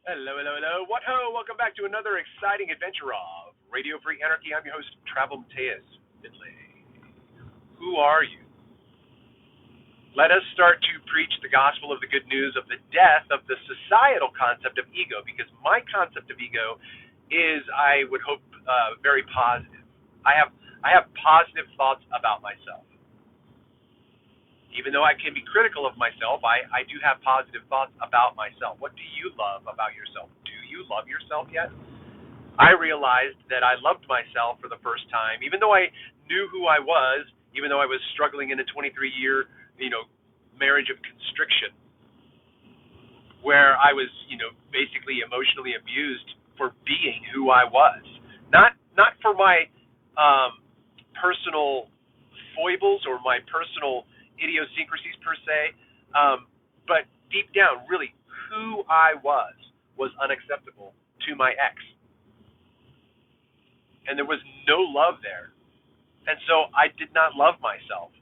Hello, hello, hello. What ho? Welcome back to another exciting adventure of Radio Free Anarchy. I'm your host, Travel Mateus Finlay. Who are you? Let us start to preach the gospel of the good news of the death of the societal concept of ego, because my concept of ego is, I would hope, very positive. I have positive thoughts about myself. Even though I can be critical of myself, I do have positive thoughts about myself. What do you love about yourself? Do you love yourself yet? I realized that I loved myself for the first time, even though I knew who I was, even though I was struggling in a 23-year, marriage of constriction, where I was, basically emotionally abused for being who I was, not for my personal foibles or my personal idiosyncrasies per se, but deep down, really, who I was unacceptable to my ex, and there was no love there, and so I did not love myself.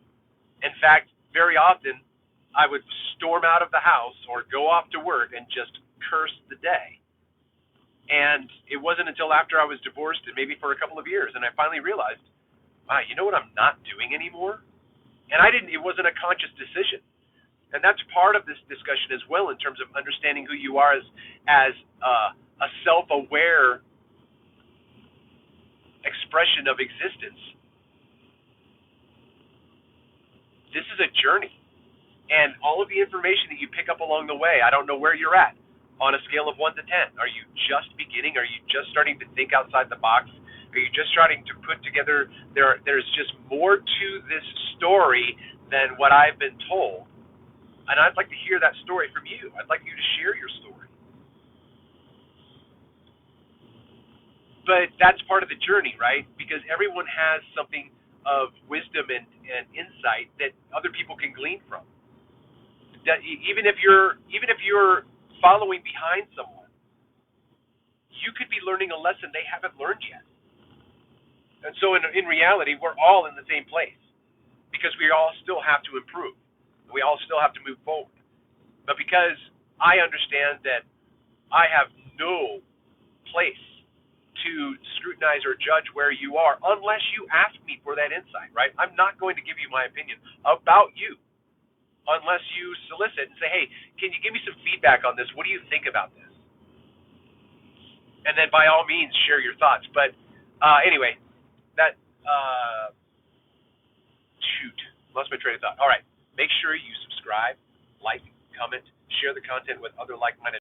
In fact, very often I would storm out of the house or go off to work and just curse the day. And it wasn't until after I was divorced, and maybe for a couple of years, and I finally realized, wow, you know what I'm not doing anymore? And it wasn't a conscious decision. And that's part of this discussion as well, in terms of understanding who you are as a self-aware expression of existence. This is a journey. And all of the information that you pick up along the way, I don't know where you're at on a scale of 1 to 10. Are you just beginning? Are you just starting to think outside the box? Are you just starting to put together, there's just more to this story than what I've been told? And I'd like to hear that story from you. I'd like you to share your story. But that's part of the journey, right? Because everyone has something of wisdom and insight that other people can glean from. That even if you're following behind someone, you could be learning a lesson they haven't learned yet. And so in reality, we're all in the same place, because we all still have to improve. We all still have to move forward. But because I understand that I have no place to scrutinize or judge where you are unless you ask me for that insight, right? I'm not going to give you my opinion about you unless you solicit and say, hey, can you give me some feedback on this? What do you think about this? And then by all means, share your thoughts. But anyway, that, shoot, lost my train of thought. All right, make sure you subscribe, like, comment, share the content with other like-minded